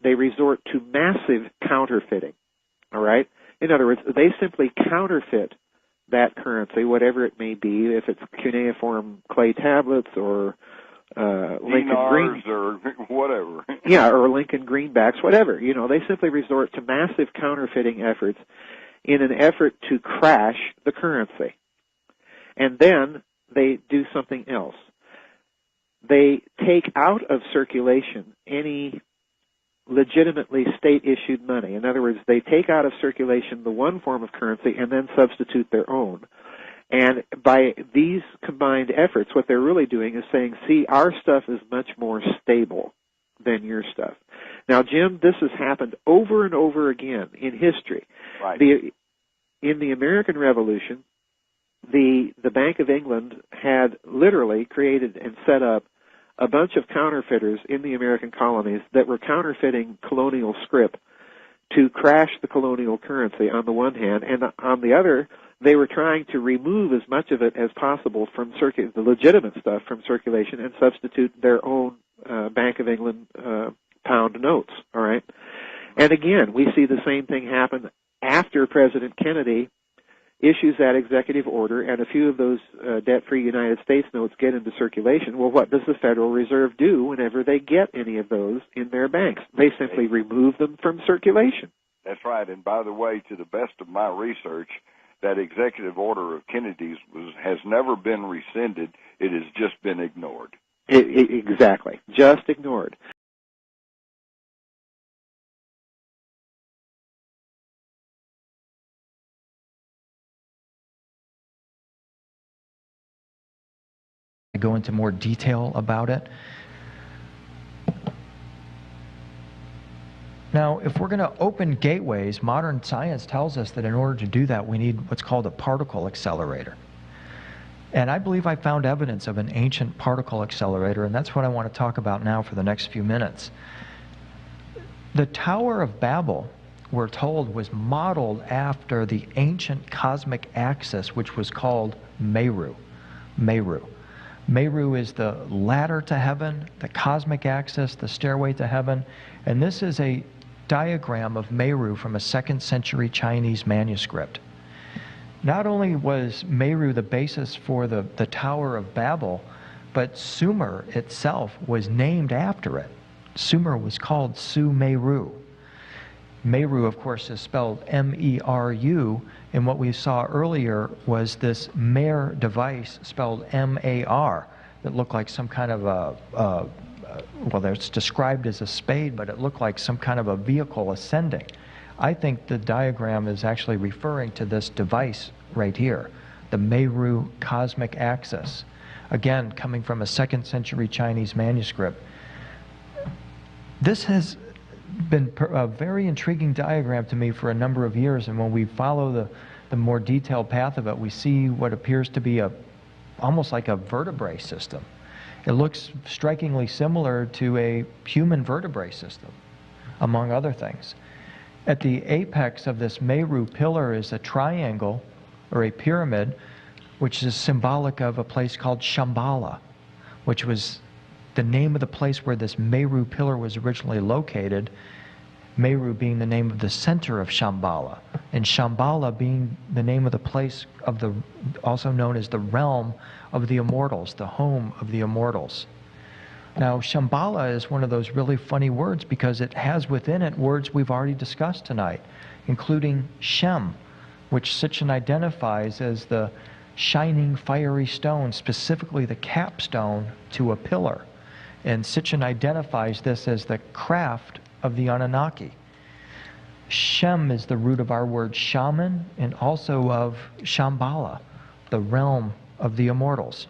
they resort to massive counterfeiting, all right? In other words, they simply counterfeit that currency, whatever it may be, if it's cuneiform clay tablets or Lincoln Green, or whatever. Yeah, or Lincoln greenbacks, whatever. You know, they simply resort to massive counterfeiting efforts in an effort to crash the currency. And then they do something else. They take out of circulation any legitimately state-issued money. In other words, they take out of circulation the one form of currency and then substitute their own. And by these combined efforts, what they're really doing is saying, see, our stuff is much more stable than your stuff. Now, Jim, this has happened over and over again in history. Right. In the American Revolution, the Bank of England had literally created and set up a bunch of counterfeiters in the American colonies that were counterfeiting colonial scrip to crash the colonial currency on the one hand, and on the other, they were trying to remove as much of it as possible from the legitimate stuff from circulation and substitute their own Bank of England pound notes, all right? And again, we see the same thing happen after President Kennedy issues that executive order, and a few of those debt-free United States notes get into circulation. Well, what does the Federal Reserve do whenever they get any of those in their banks? They simply remove them from circulation. That's right. And by the way, to the best of my research, that executive order of Kennedy's has never been rescinded. It has just been ignored. Exactly. Just ignored. Go into more detail about it. Now, if we're going to open gateways, modern science tells us that in order to do that, we need what's called a particle accelerator. And I believe I found evidence of an ancient particle accelerator, and that's what I want to talk about now for the next few minutes. The Tower of Babel, we're told, was modeled after the ancient cosmic axis, which was called Meru. Meru. Meru is the ladder to heaven, the cosmic axis, the stairway to heaven, and this is a diagram of Meru from a 2nd century Chinese manuscript. Not only was Meru the basis for the Tower of Babel, but Sumer itself was named after it. Sumer was called Sumeru. Meru, of course, is spelled M-E-R-U, and what we saw earlier was this Mer device spelled M-A-R that looked like some kind of well, it's described as a spade, but it looked like some kind of a vehicle ascending. I think the diagram is actually referring to this device right here, the Meru cosmic axis. Again, coming from a 2nd century Chinese manuscript. This has been a very intriguing diagram to me for a number of years, and when we follow the more detailed path of it, we see what appears to be almost like a vertebrae system. It looks strikingly similar to a human vertebrae system, among other things. At the apex of this Meru pillar is a triangle, or a pyramid, which is symbolic of a place called Shambhala, which was the name of the place where this Meru pillar was originally located, Meru being the name of the center of Shambhala, and Shambhala being the name of the place of also known as the realm of the immortals, the home of the immortals. Now, Shambhala is one of those really funny words because it has within it words we've already discussed tonight, including Shem, which Sitchin identifies as the shining fiery stone, specifically the capstone to a pillar. And Sitchin identifies this as the craft of the Anunnaki. Shem is the root of our word shaman and also of Shambhala, the realm of the immortals.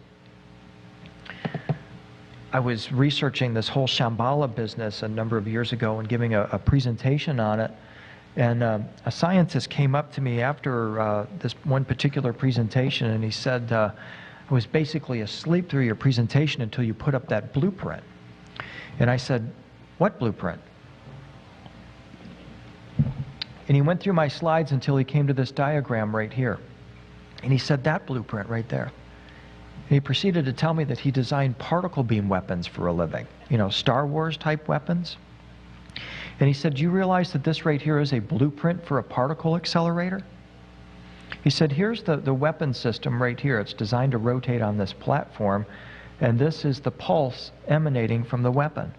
I was researching this whole Shambhala business a number of years ago and giving a presentation on it. And a scientist came up to me after this one particular presentation, and he said, I was basically asleep through your presentation until you put up that blueprint. And I said, what blueprint? And he went through my slides until he came to this diagram right here. And he said, that blueprint right there. And he proceeded to tell me that he designed particle beam weapons for a living, you know, Star Wars type weapons. And he said, do you realize that this right here is a blueprint for a particle accelerator? He said, here's the weapon system right here. It's designed to rotate on this platform, and this is the pulse emanating from the weapon.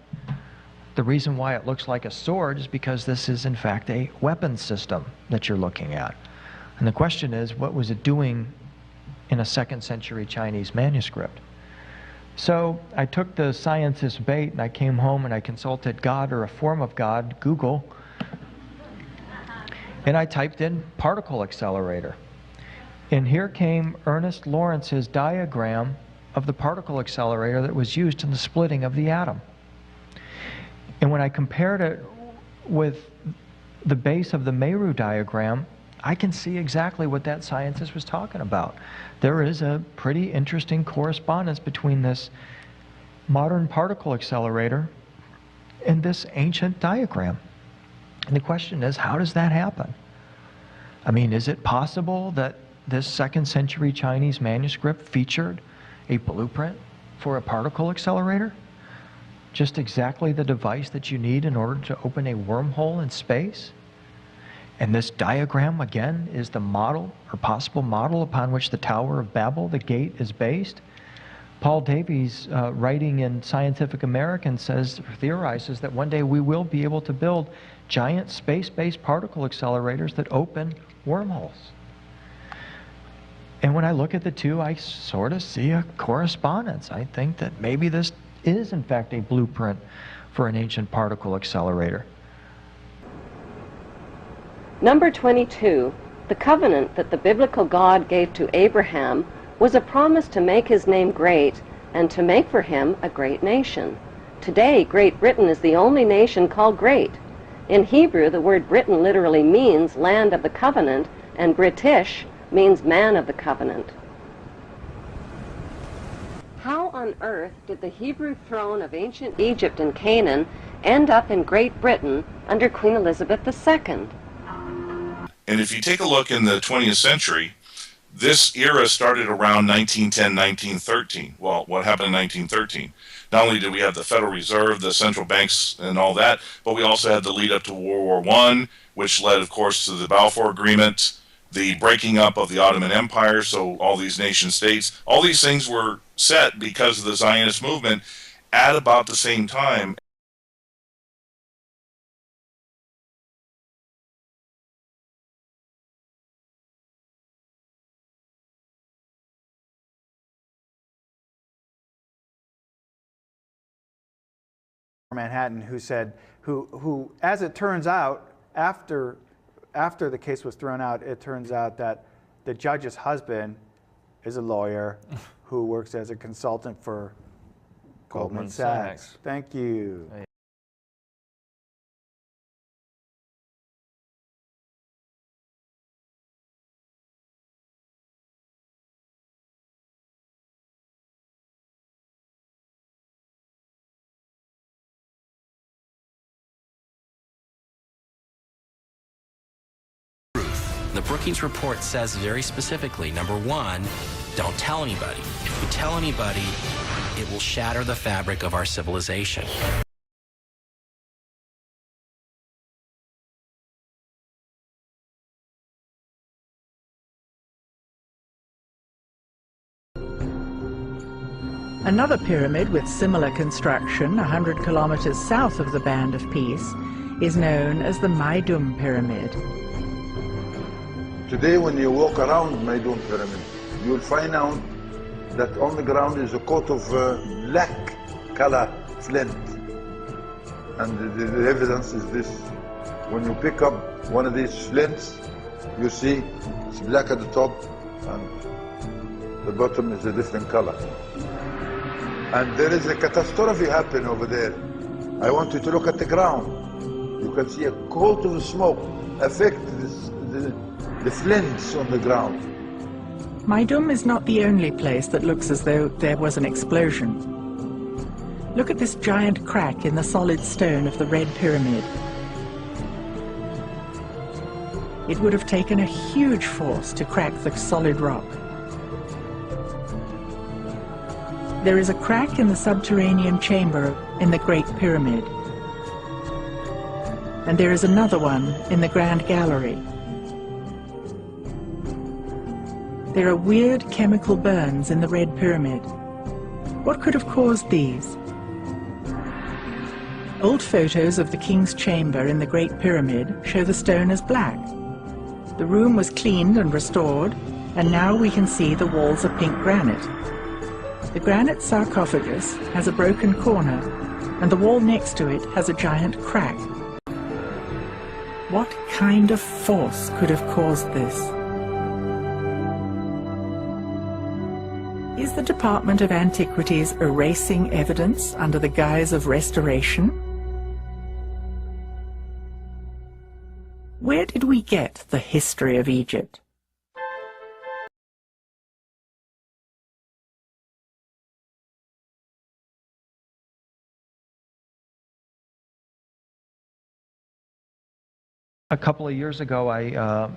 The reason why it looks like a sword is because this is, in fact, a weapon system that you're looking at. And the question is, what was it doing in a 2nd century Chinese manuscript? So I took the scientist's bait and I came home and I consulted God or a form of God, Google, and I typed in particle accelerator. And here came Ernest Lawrence's diagram of the particle accelerator that was used in the splitting of the atom. And when I compared it with the base of the Meru diagram, I can see exactly what that scientist was talking about. There is a pretty interesting correspondence between this modern particle accelerator and this ancient diagram. And the question is, how does that happen? I mean, is it possible that this 2nd century Chinese manuscript featured a blueprint for a particle accelerator? Just exactly the device that you need in order to open a wormhole in space? And this diagram, again, is the model or possible model upon which the Tower of Babel, the gate, is based. Paul Davies, writing in Scientific American, theorizes that one day we will be able to build giant space-based particle accelerators that open wormholes. And when I look at the two, I sort of see a correspondence. I think that maybe this is, in fact, a blueprint for an ancient particle accelerator. Number 22, the covenant that the biblical God gave to Abraham was a promise to make his name great and to make for him a great nation. Today, Great Britain is the only nation called great. In Hebrew, the word Britain literally means land of the covenant, and British means man of the covenant. How on earth did the Hebrew throne of ancient Egypt and Canaan end up in Great Britain under Queen Elizabeth II? And if you take a look in the 20th century, this era started around 1910, 1913. Well, what happened in 1913? Not only did we have the Federal Reserve, the central banks, and all that, but we also had the lead up to World War I, which led, of course, to the Balfour Agreement, the breaking up of the Ottoman Empire, so all these nation states, all these things were set because of the Zionist movement at about the same time. Manhattan, who said, who as it turns out, after the case was thrown out, it turns out that the judge's husband is a lawyer who works as a consultant for Goldman Sachs. Thank you. The Brookings report says very specifically, number one, don't tell anybody. If you tell anybody, it will shatter the fabric of our civilization. Another pyramid with similar construction, 100 kilometers south of the Band of Peace, is known as the Maidum Pyramid. Today, when you walk around Maidum Pyramid, you'll find out that on the ground is a coat of black color flint. And the evidence is this. When you pick up one of these flints, you see it's black at the top and the bottom is a different color. And there is a catastrophe happening over there. I want you to look at the ground. You can see a coat of smoke affect the flints on the ground. Maidum is not the only place that looks as though there was an explosion. Look at this giant crack in the solid stone of the Red Pyramid. It would have taken a huge force to crack the solid rock. There is a crack in the subterranean chamber in the Great Pyramid. and there is another one in the Grand Gallery. There are weird chemical burns in the Red Pyramid. What could have caused these? Old photos of the King's Chamber in the Great Pyramid show the stone as black. The room was cleaned and restored, and now we can see the walls are pink granite. The granite sarcophagus has a broken corner, and the wall next to it has a giant crack. What kind of force could have caused this? Is the Department of Antiquities erasing evidence under the guise of restoration? Where did we get the history of Egypt? A couple of years ago, I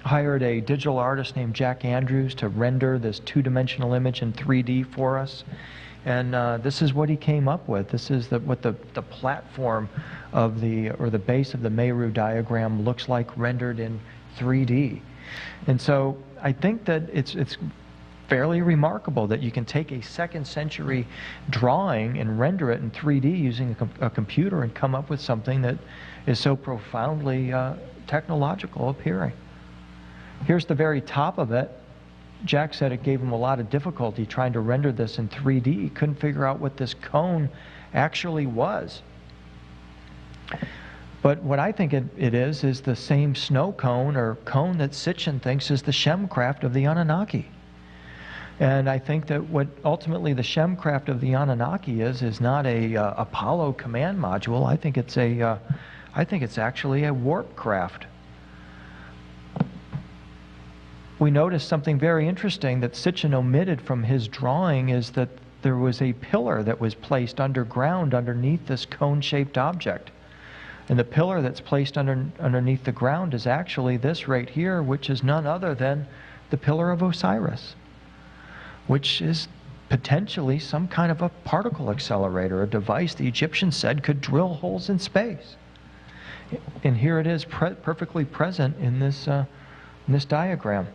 hired a digital artist named Jack Andrews to render this two-dimensional image in 3D for us. And this is what he came up with. This is what the platform of the base of the Meru diagram looks like rendered in 3D. And so I think that it's fairly remarkable that you can take a 2nd century drawing and render it in 3D using a computer and come up with something that is so profoundly technological appearing. Here's the very top of it. Jack said it gave him a lot of difficulty trying to render this in 3D. He couldn't figure out what this cone actually was. But what I think it is the same snow cone or cone that Sitchin thinks is the Shemcraft of the Anunnaki. And I think that what ultimately the Shemcraft of the Anunnaki is not a Apollo command module. I think it's actually a warp craft. We noticed something very interesting that Sitchin omitted from his drawing is that there was a pillar that was placed underground underneath this cone-shaped object. And the pillar that's placed underneath the ground is actually this right here, which is none other than the Pillar of Osiris, which is potentially some kind of a particle accelerator, a device the Egyptians said could drill holes in space. And here it is perfectly present in this diagram.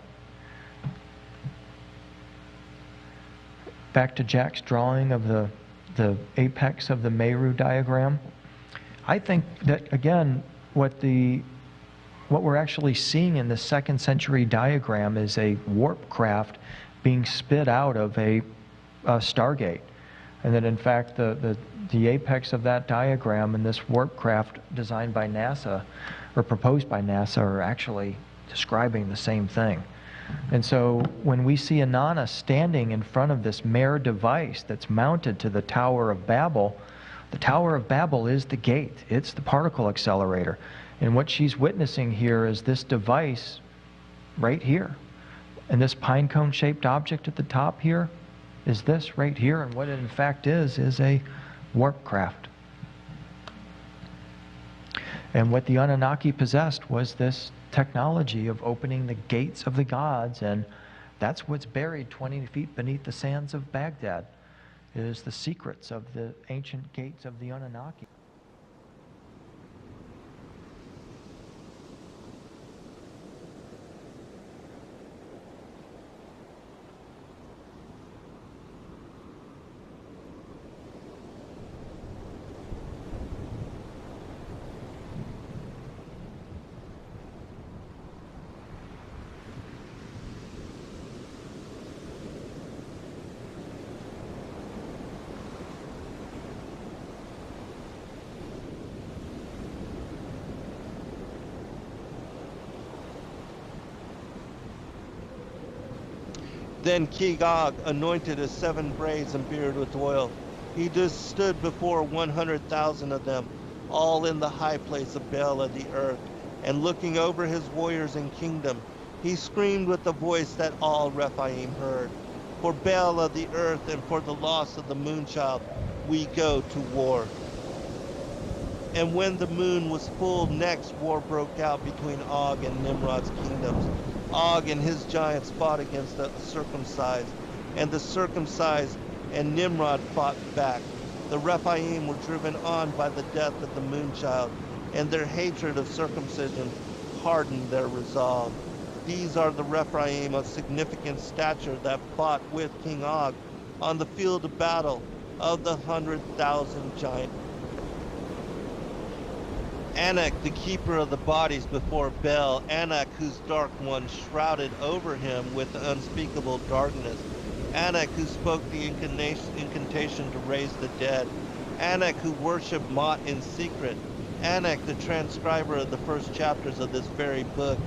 Back to Jack's drawing of the apex of the Meru diagram. I think that, again, what we're actually seeing in the 2nd century diagram is a warp craft being spit out of a Stargate. And that, in fact, the apex of that diagram and this warp craft designed by NASA, or proposed by NASA, are actually describing the same thing. And so when we see Inanna standing in front of this Mer device that's mounted to the Tower of Babel, the Tower of Babel is the gate. It's the particle accelerator. And what she's witnessing here is this device right here. And this pine cone shaped object at the top here is this right here. And what it in fact is a warp craft. And what the Anunnaki possessed was this technology of opening the gates of the gods, and that's what's buried 20 feet beneath the sands of Baghdad, is the secrets of the ancient gates of the Anunnaki. Then Kigog anointed his 7 braids and beard with oil. He just stood before 100,000 of them, all in the high place of Baal of the earth, and looking over his warriors and kingdom, he screamed with a voice that all Rephaim heard, "For Baal of the earth and for the loss of the moonchild, we go to war." And when the moon was full, next war broke out between Og and Nimrod's kingdoms. Og and his giants fought against the circumcised, and the circumcised and Nimrod fought back. The Rephaim were driven on by the death of the moonchild, and their hatred of circumcision hardened their resolve. These are the Rephaim of significant stature that fought with King Og on the field of battle of the 100,000 giants. Anak, the keeper of the bodies before Bel, Anak, whose dark one shrouded over him with unspeakable darkness, Anak, who spoke the incantation to raise the dead, Anak, who worshipped Mot in secret, Anak, the transcriber of the first chapters of this very book,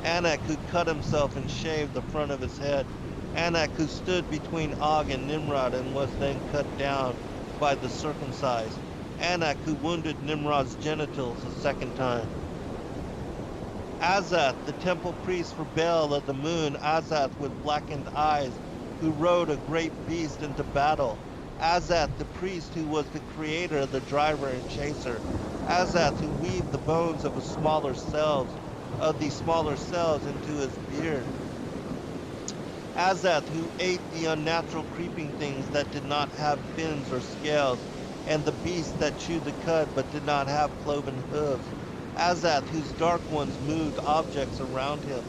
Anak, who cut himself and shaved the front of his head, Anak, who stood between Og and Nimrod and was then cut down by the circumcised, Anak, who wounded Nimrod's genitals a second time. Azath, the temple priest for Baal of the moon, Azath with blackened eyes, who rode a great beast into battle. Azath, the priest who was the creator, the driver and chaser. Azath, who weaved the bones of these smaller cells into his beard. Azath, who ate the unnatural creeping things that did not have fins or scales, and the beasts that chewed the cud but did not have cloven hooves. Azath, whose dark ones moved objects around him.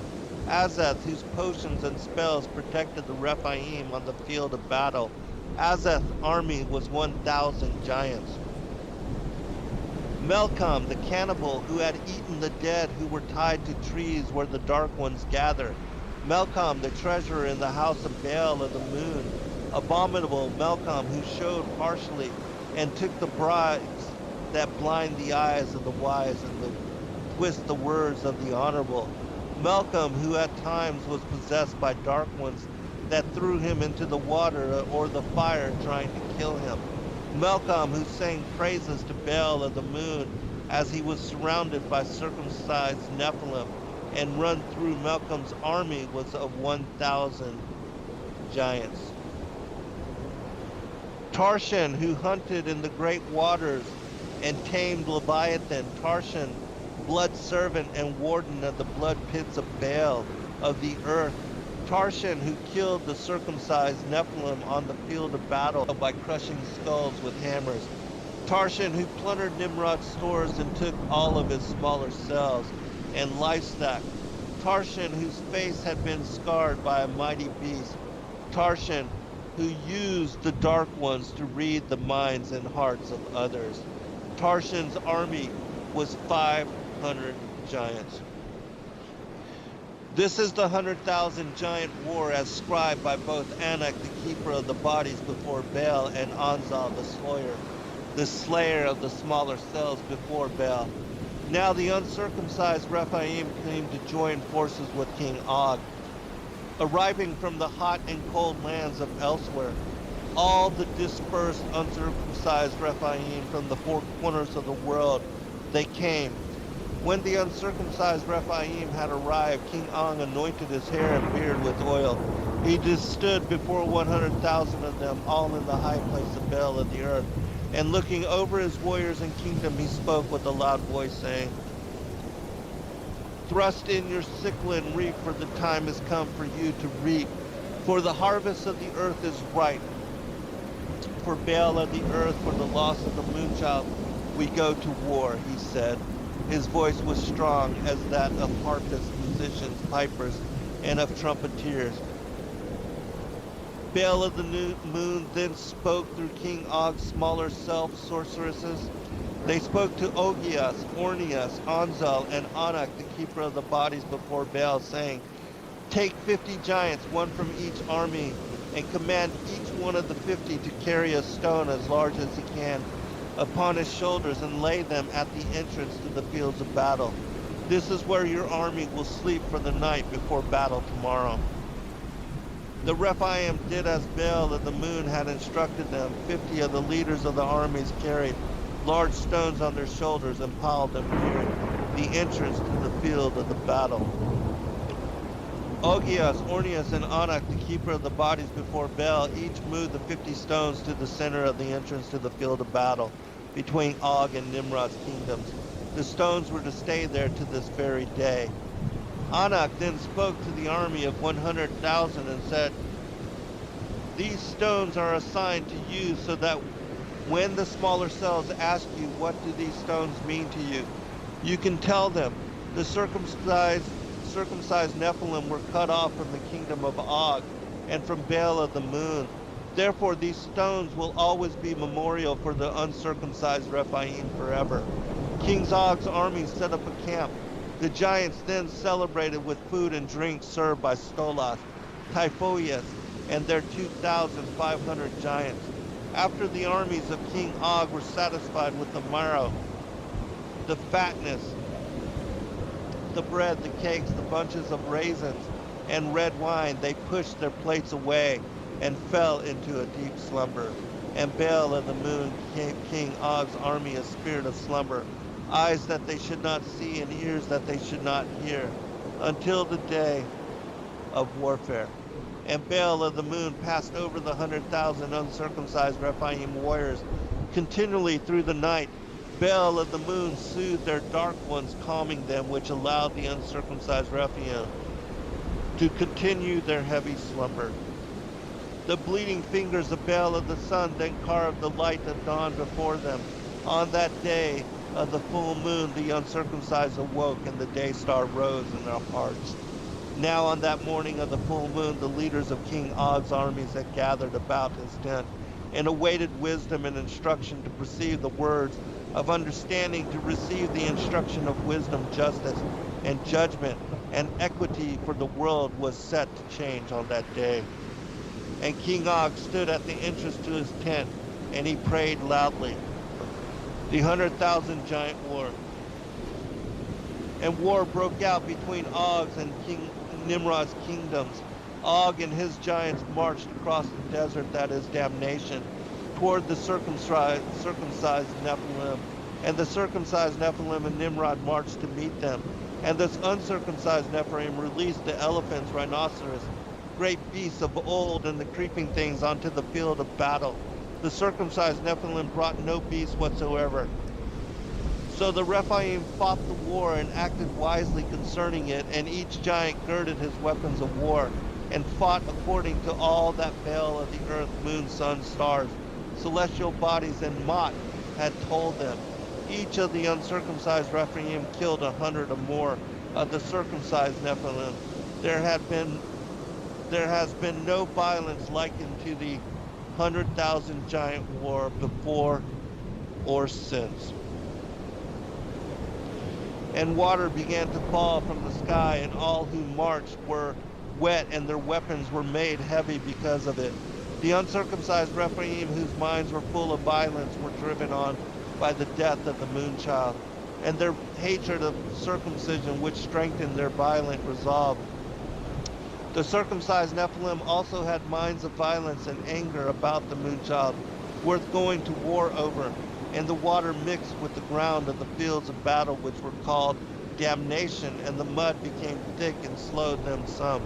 Azath, whose potions and spells protected the Rephaim on the field of battle. Azath's army was 1,000 giants. Melkam, the cannibal who had eaten the dead who were tied to trees where the dark ones gather. Melkam, the treasurer in the house of Baal of the moon. Abominable Melkam, who showed partially and took the bribes that blind the eyes of the wise and twist the words of the honorable. Melkam, who at times was possessed by dark ones that threw him into the water or the fire trying to kill him. Melkam, who sang praises to Baal of the moon as he was surrounded by circumcised Nephilim, and run through Melkam's army was of 1,000 giants. Tarshan, who hunted in the great waters and tamed Leviathan. Tarshan, blood servant and warden of the blood pits of Baal of the earth. Tarshan, who killed the circumcised Nephilim on the field of battle by crushing skulls with hammers. Tarshan, who plundered Nimrod's stores and took all of his smaller cells and livestock. Tarshan, whose face had been scarred by a mighty beast. Tarshan, who used the dark ones to read the minds and hearts of others. Tarshan's army was 500 giants. This is the 100,000 giant war as scribed by both Anak, the keeper of the bodies before Baal, and Anzal, the slayer of the smaller cells before Baal. Now the uncircumcised Rephaim came to join forces with King Og, arriving from the hot and cold lands of elsewhere. All the dispersed uncircumcised Rephaim from the four corners of the world, they came. When the uncircumcised Rephaim had arrived, King Og anointed his hair and beard with oil. He just stood before 100,000 of them, all in the high place of Baal of the earth. And looking over his warriors and kingdom, he spoke with a loud voice, saying, "Thrust in your sickle and reap, for the time has come for you to reap. For the harvest of the earth is ripe. For Baal of the earth, for the loss of the moonchild, we go to war," he said. His voice was strong as that of harpists, musicians, pipers, and of trumpeters. Baal of the moon then spoke through King Og's smaller self-sorceresses. They spoke to Ogias, Ornias, Anzal, and Anak, the keeper of the bodies before Baal, saying, "Take 50 giants, one from each army, and command each one of the 50 to carry a stone as large as he can upon his shoulders and lay them at the entrance to the fields of battle. This is where your army will sleep for the night before battle tomorrow." The Rephaim did as Baal of the moon had instructed them. 50 of the leaders of the armies carried large stones on their shoulders and piled them near the entrance to the field of the battle. Ogias, Ornias, and Anak, the keeper of the bodies before Baal, each moved the 50 stones to the center of the entrance to the field of battle between Og and Nimrod's kingdoms. The stones were to stay there to this very day. Anak then spoke to the army of 100,000 and said, "These stones are assigned to you so that when the smaller cells ask you, 'What do these stones mean to you?' You can tell them, the circumcised Nephilim were cut off from the kingdom of Og and from Baal of the moon. Therefore these stones will always be memorial for the uncircumcised Rephaim forever. King Og's army set up a camp. The giants then celebrated with food and drink served by Stolas, Typhoeus, and their 2,500 giants. After the armies of King Og were satisfied with the marrow, the fatness, the bread, the cakes, the bunches of raisins, and red wine, they pushed their plates away and fell into a deep slumber. And Baal of the moon gave King Og's army a spirit of slumber, eyes that they should not see and ears that they should not hear, until the day of warfare. And Baal of the moon passed over the 100,000 uncircumcised Rephaim warriors continually through the night. Baal of the moon soothed their dark ones, calming them, which allowed the uncircumcised Rephaim to continue their heavy slumber. The bleeding fingers of Baal of the sun then carved the light of dawn before them. On that day of the full moon, the uncircumcised awoke, and the day star rose in their hearts. Now on that morning of the full moon, the leaders of King Og's armies had gathered about his tent and awaited wisdom and instruction to perceive the words of understanding, to receive the instruction of wisdom, justice, and judgment, and equity, for the world was set to change on that day. And King Og stood at the entrance to his tent, and he prayed loudly. The 100,000 giant war. And war broke out between Og's and King Nimrod's kingdoms. Og and his giants marched across the desert, that is damnation, toward the circumcised Nephilim. And the circumcised Nephilim and Nimrod marched to meet them. And this uncircumcised Nephilim released the elephants, rhinoceros, great beasts of old, and the creeping things onto the field of battle. The circumcised Nephilim brought no beast whatsoever. So the Rephaim fought the war and acted wisely concerning it, and each giant girded his weapons of war, and fought according to all that Baal of the earth, moon, sun, stars, celestial bodies, and Mot had told them. Each of the uncircumcised Rephaim killed 100 or more of the circumcised Nephilim. There has been no violence likened to the 100,000 giant war before or since. And water began to fall from the sky, and all who marched were wet, and their weapons were made heavy because of it. The uncircumcised Rephaim, whose minds were full of violence, were driven on by the death of the moon child, and their hatred of circumcision, which strengthened their violent resolve. The circumcised Nephilim also had minds of violence and anger about the moon child, worth going to war over, and the water mixed with the ground of the fields of battle, which were called damnation, and the mud became thick and slowed them some.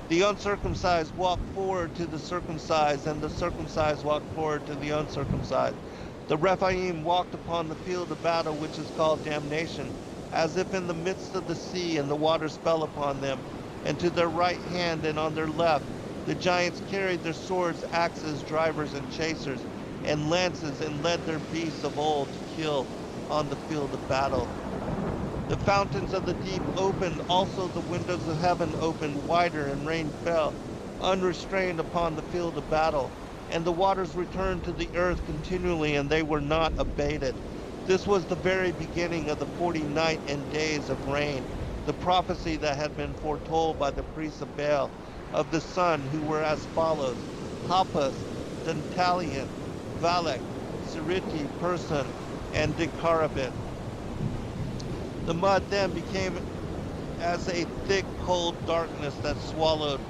The uncircumcised walked forward to the circumcised, and the circumcised walked forward to the uncircumcised. The Rephaim walked upon the field of battle, which is called damnation, as if in the midst of the sea, and the waters fell upon them. And to their right hand and on their left, the giants carried their swords, axes, drivers, and chasers, and lances, and led their beasts of old to kill on the field of battle. The fountains of the deep opened, also the windows of heaven opened wider, and rain fell, unrestrained upon the field of battle. And the waters returned to the earth continually, and they were not abated. This was the very beginning of the 40 nights and days of rain, the prophecy that had been foretold by the priests of Baal, of the sun, who were as follows: Happus, Dantalion, Valak, Siriti, Person, and Dikarabit. The mud then became as a thick, cold darkness that swallowed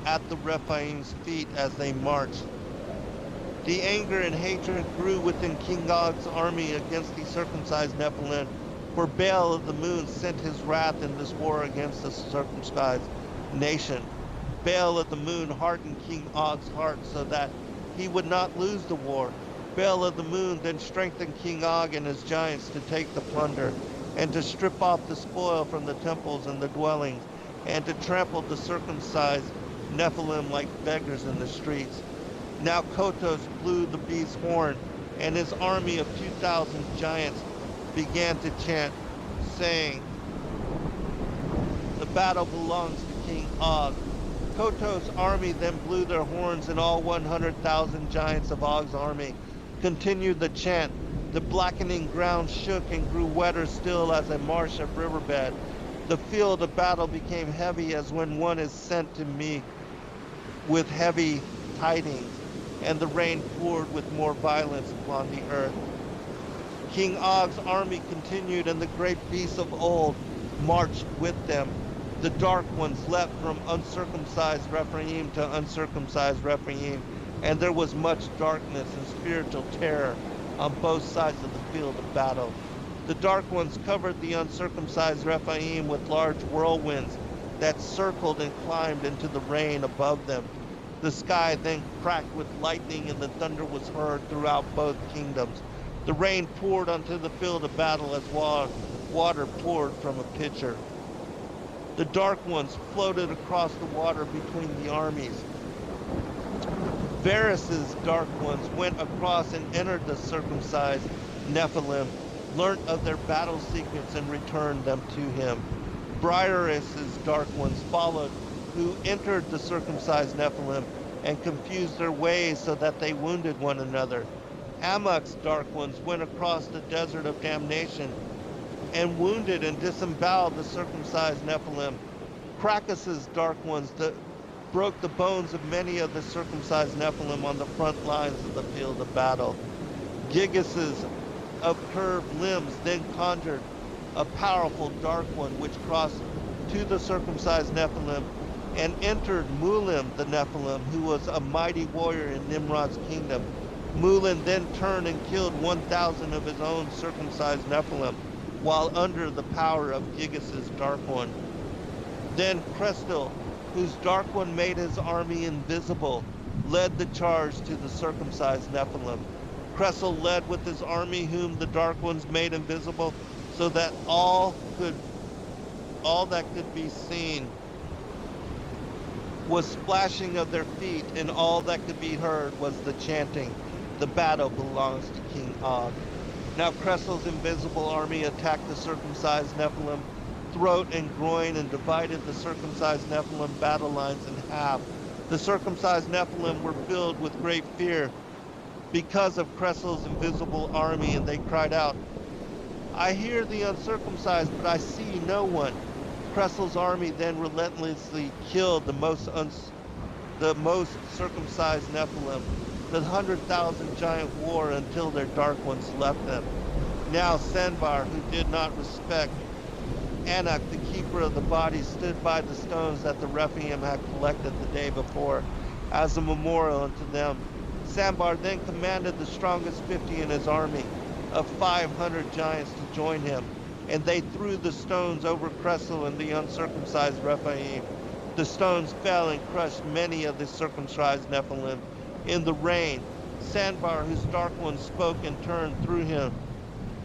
at the Rephaim's feet as they marched. The anger and hatred grew within King Og's army against the circumcised Nephilim, for Baal of the moon sent his wrath in this war against the circumcised nation. Baal of the moon hardened King Og's heart so that he would not lose the war. Baal of the moon then strengthened King Og and his giants to take the plunder, and to strip off the spoil from the temples and the dwellings, and to trample the circumcised Nephilim like beggars in the streets. Now Kotos blew the beast's horn, and his army of 2,000 giants began to chant, saying, "The battle belongs to King Og." Koto's army then blew their horns, and all 100,000 giants of Og's army continued the chant. The blackening ground shook and grew wetter still as a marsh of riverbed. The field of battle became heavy as when one is sent to me with heavy tidings, and the rain poured with more violence upon the earth. King Og's army continued, and the great beasts of old marched with them. The dark ones leapt from uncircumcised Rephaim to uncircumcised Rephaim, and there was much darkness and spiritual terror on both sides of the field of battle. The dark ones covered the uncircumcised Rephaim with large whirlwinds that circled and climbed into the rain above them. The sky then cracked with lightning, and the thunder was heard throughout both kingdoms. The rain poured onto the field of battle as water poured from a pitcher. The dark ones floated across the water between the armies. Varus's dark ones went across and entered the circumcised Nephilim, learnt of their battle secrets, and returned them to him. Briareus's dark ones followed, who entered the circumcised Nephilim and confused their ways so that they wounded one another. Amok's dark ones went across the desert of damnation and wounded and disemboweled the circumcised Nephilim. Krakus's dark ones broke the bones of many of the circumcised Nephilim on the front lines of the field of battle. Gigas's of curved limbs then conjured a powerful dark one which crossed to the circumcised Nephilim and entered Mulim the Nephilim, who was a mighty warrior in Nimrod's kingdom. Mulim then turned and killed 1,000 of his own circumcised Nephilim, while under the power of Gigas's dark one. Then Crestel, whose dark one made his army invisible, led the charge to the circumcised Nephilim. Crestel led with his army, whom the dark ones made invisible, so that all that could be seen was splashing of their feet, and all that could be heard was the chanting. The battle belongs to King Og. Now Crestel's invisible army attacked the circumcised Nephilim throat and groin and divided the circumcised Nephilim battle lines in half. The circumcised Nephilim were filled with great fear because of Crestel's invisible army, and they cried out, "I hear the uncircumcised, but I see no one." Crestel's army then relentlessly killed the most circumcised Nephilim. The 100,000 giant war until their dark ones left them. Now Sanbar, who did not respect Anak, the keeper of the body, stood by the stones that the Rephaim had collected the day before as a memorial unto them. Sanbar then commanded the strongest 50 in his army of 500 giants to join him, and they threw the stones over Crestel and the uncircumcised Rephaim. The stones fell and crushed many of the circumcised Nephilim. In the rain, Sanbar, whose dark one, spoke and turned through him,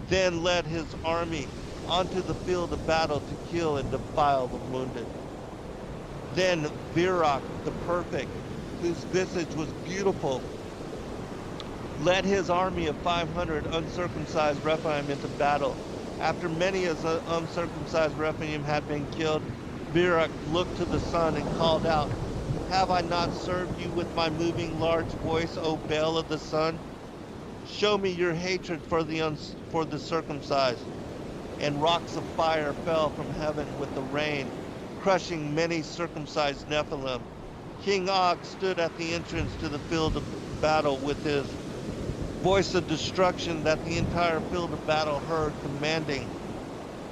then led his army onto the field of battle to kill and defile the wounded. Then Virak, the perfect, whose visage was beautiful, led his army of 500 uncircumcised Rephaim into battle. After many of the uncircumcised Rephaim had been killed, Virak looked to the sun and called out, "Have I not served you with my moving large voice, O Baal of the sun? Show me your hatred for the circumcised." And rocks of fire fell from heaven with the rain, crushing many circumcised Nephilim. King Og stood at the entrance to the field of battle with his voice of destruction that the entire field of battle heard, commanding,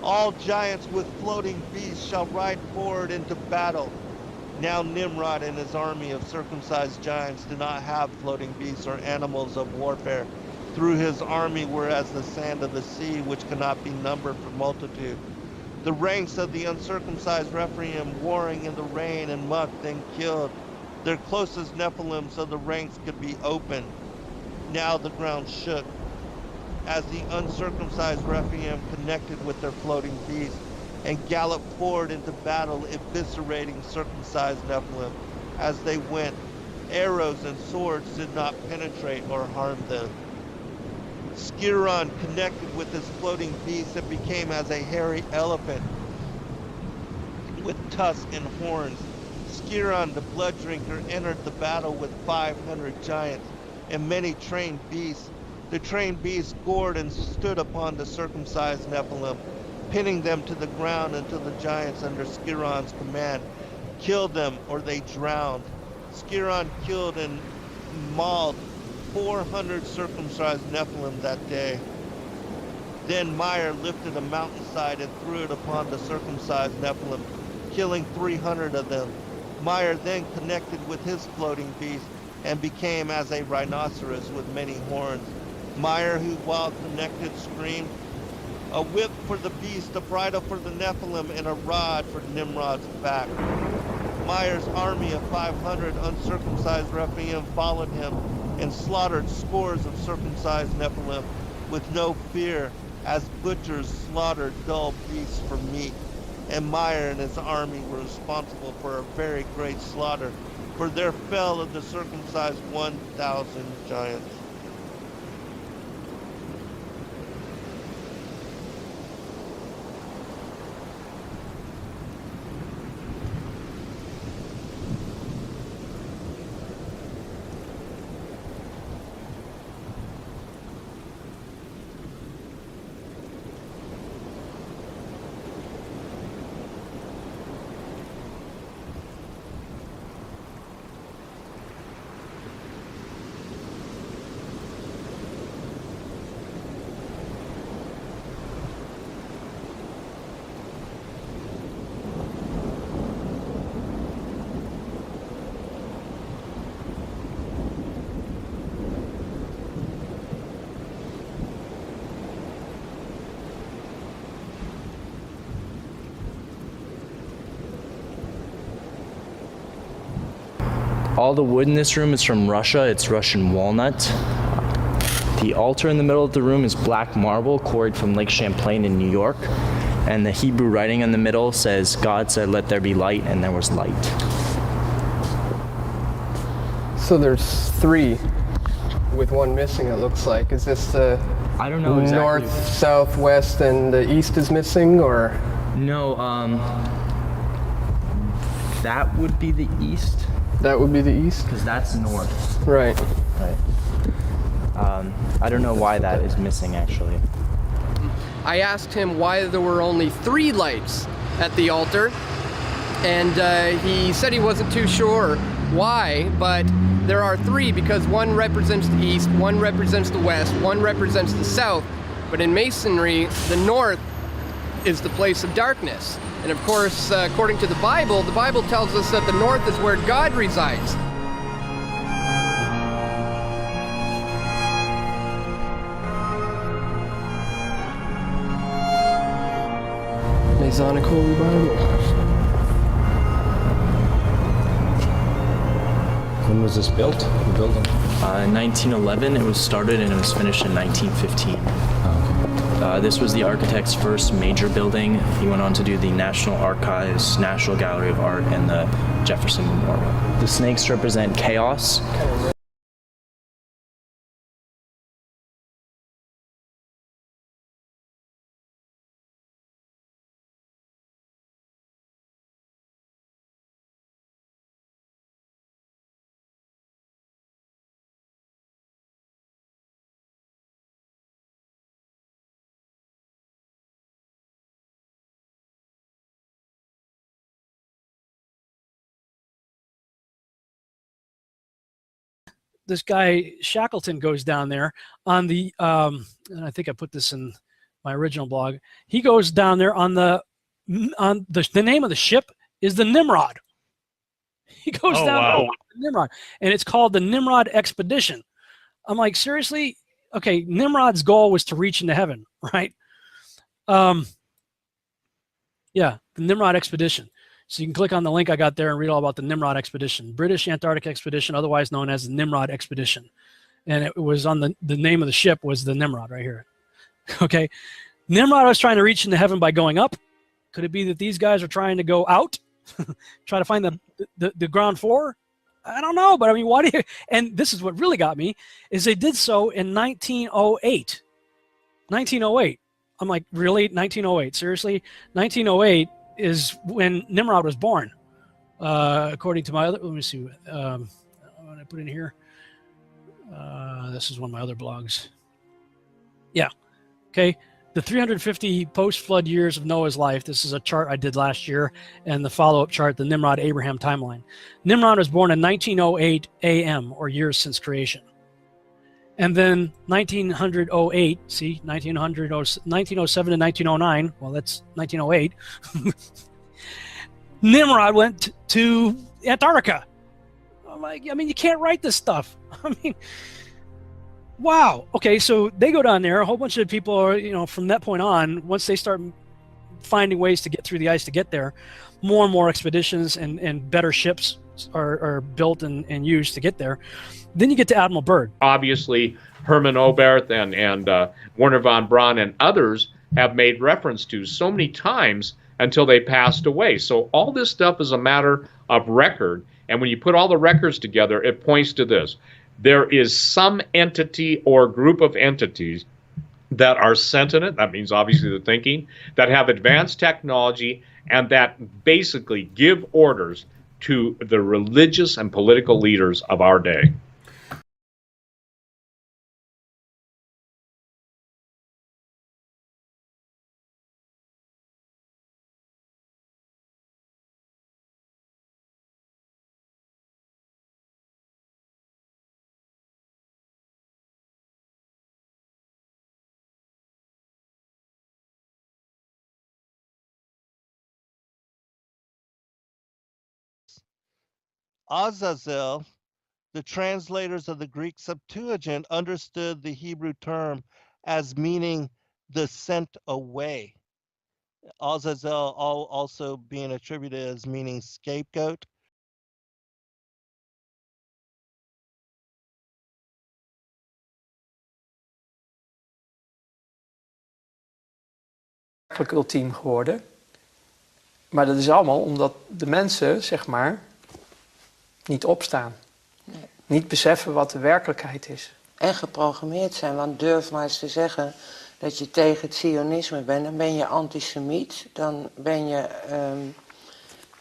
"All giants with floating beasts shall ride forward into battle." Now Nimrod and his army of circumcised giants did not have floating beasts or animals of warfare. Through his army were as the sand of the sea, which cannot be numbered for multitude. The ranks of the uncircumcised Rephaim, warring in the rain and muck, then killed their closest Nephilim so the ranks could be opened. Now the ground shook as the uncircumcised Rephaim connected with their floating beasts and galloped forward into battle, eviscerating circumcised Nephilim as they went. Arrows and swords did not penetrate or harm them. Skiron connected with his floating beast and became as a hairy elephant with tusks and horns. Skiron, the blood drinker, entered the battle with 500 giants and many trained beasts. The trained beasts gored and stood upon the circumcised Nephilim, pinning them to the ground until the giants under Skiron's command killed them or they drowned. Skiron killed and mauled 400 circumcised Nephilim that day. Then Meyer lifted a mountainside and threw it upon the circumcised Nephilim, killing 300 of them. Meyer then connected with his floating beast and became as a rhinoceros with many horns. Meyer, who while connected, screamed, "A whip for the beast, a bridle for the Nephilim, and a rod for Nimrod's back." Meyer's army of 500 uncircumcised Rephaim followed him and slaughtered scores of circumcised Nephilim with no fear, as butchers slaughtered dull beasts for meat. And Meyer and his army were responsible for a very great slaughter, for there fell of the circumcised 1,000 giants. All the wood in this room is from Russia. It's Russian walnut. The altar in the middle of the room is black marble quarried from Lake Champlain in New York. And the Hebrew writing in the middle says, "God said, let there be light," and there was light. So there's 3 with 1 missing, it looks like. Is this the I don't know exactly. north, south, west, and the east is missing, or? No, that would be the east. That would be the east? Because that's north. Right. Right. I don't know why that is missing, actually. I asked him why there were only 3 lights at the altar, and he said he wasn't too sure why, but there are 3 because 1 represents the east, 1 represents the west, 1 represents the south, but in Masonry, the north is the place of darkness. And of course, according to the Bible tells us that the north is where God resides. Masonic Holy Bible. When was this built? The building? 1911. It was started and it was finished in 1915. This was the architect's first major building. He went on to do the National Archives, National Gallery of Art, and the Jefferson Memorial. The snakes represent chaos. This guy Shackleton goes down there on the and I think I put this in my original blog. He goes down there on the name of the ship is the Nimrod. He goes down there on the Nimrod, and it's called the Nimrod Expedition. I'm like, seriously? Okay, Nimrod's goal was to reach into heaven, right? Yeah, the Nimrod Expedition. So you can click on the link I got there and read all about the Nimrod Expedition, British Antarctic Expedition, otherwise known as the Nimrod Expedition. And it was on the name of the ship was the Nimrod right here. Okay. Nimrod was trying to reach into heaven by going up. Could it be that these guys are trying to go out, try to find the ground floor? I don't know, but I mean, why do you, and this is what really got me, is they did so in 1908. 1908. I'm like, really? 1908? Seriously? 1908 is when Nimrod was born. According to my other, let me see what I put in here. This is one of my other blogs. Yeah. Okay. The 350 post-flood years of Noah's life. This is a chart I did last year, and the follow-up chart, the Nimrod-Abraham timeline. Nimrod was born in 1908 AM, or years since creation. And then 1908, see, 1907 to 1909, well, that's 1908. Nimrod went to Antarctica. I'm like, I mean, you can't write this stuff. I mean, wow. Okay, so they go down there. A whole bunch of people are, you know, from that point on, once they start finding ways to get through the ice to get there, more and more expeditions and better ships are built and used to get there. Then you get to Admiral Byrd. Obviously, Herman Oberth and Werner von Braun and others have made reference to so many times until they passed away. So all this stuff is a matter of record. And when you put all the records together, it points to this. There is some entity or group of entities that are sentient, that means obviously the thinking, that have advanced technology and that basically give orders to the religious and political leaders of our day. Azazel, the translators of the Greek Septuagint understood the Hebrew term as meaning the sent away. Azazel also being attributed as meaning scapegoat. Ultiem geworden. Maar dat is allemaal omdat de mensen, zeg maar, niet opstaan. Nee. Niet beseffen wat de werkelijkheid is. En geprogrammeerd zijn, want durf maar eens te zeggen dat je tegen het sionisme bent, dan ben je antisemiet, dan ben je,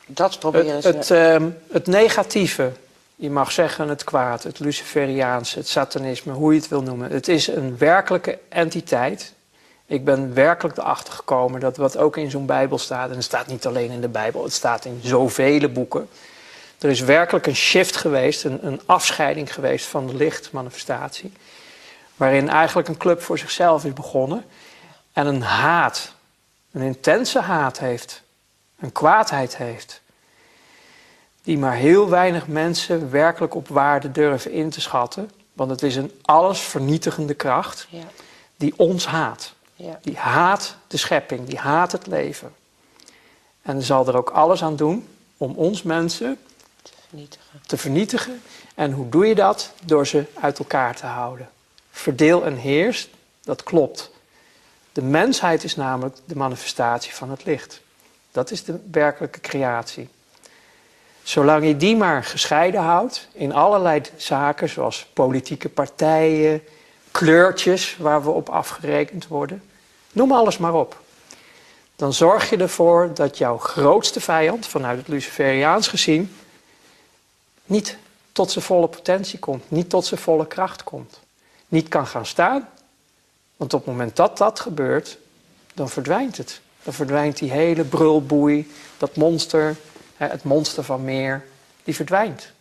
dat proberen ze... Het negatieve, je mag zeggen het kwaad, het Luciferiaanse, het satanisme, hoe je het wil noemen. Het is een werkelijke entiteit. Ik ben werkelijk erachter gekomen dat wat ook in zo'n Bijbel staat, en het staat niet alleen in de Bijbel, het staat in zoveel boeken. Er is werkelijk een shift geweest, een afscheiding geweest van de lichtmanifestatie. Waarin eigenlijk een club voor zichzelf is begonnen. En een haat, een intense haat heeft. Een kwaadheid heeft. Die maar heel weinig mensen werkelijk op waarde durven in te schatten. Want het is een allesvernietigende kracht die ons haat. Ja. Die haat de schepping, die haat het leven. En zal er ook alles aan doen om ons mensen te vernietigen. En hoe doe je dat? Door ze uit elkaar te houden. Verdeel en heers, dat klopt. De mensheid is namelijk de manifestatie van het licht. Dat is de werkelijke creatie. Zolang je die maar gescheiden houdt in allerlei zaken, zoals politieke partijen, kleurtjes waar we op afgerekend worden, noem alles maar op. Dan zorg je ervoor dat jouw grootste vijand, vanuit het Luciferiaans gezien, niet tot zijn volle potentie komt, niet tot zijn volle kracht komt. Niet kan gaan staan, want op het moment dat dat gebeurt, dan verdwijnt het. Dan verdwijnt die hele brulboei, dat monster, het monster van meer, die verdwijnt.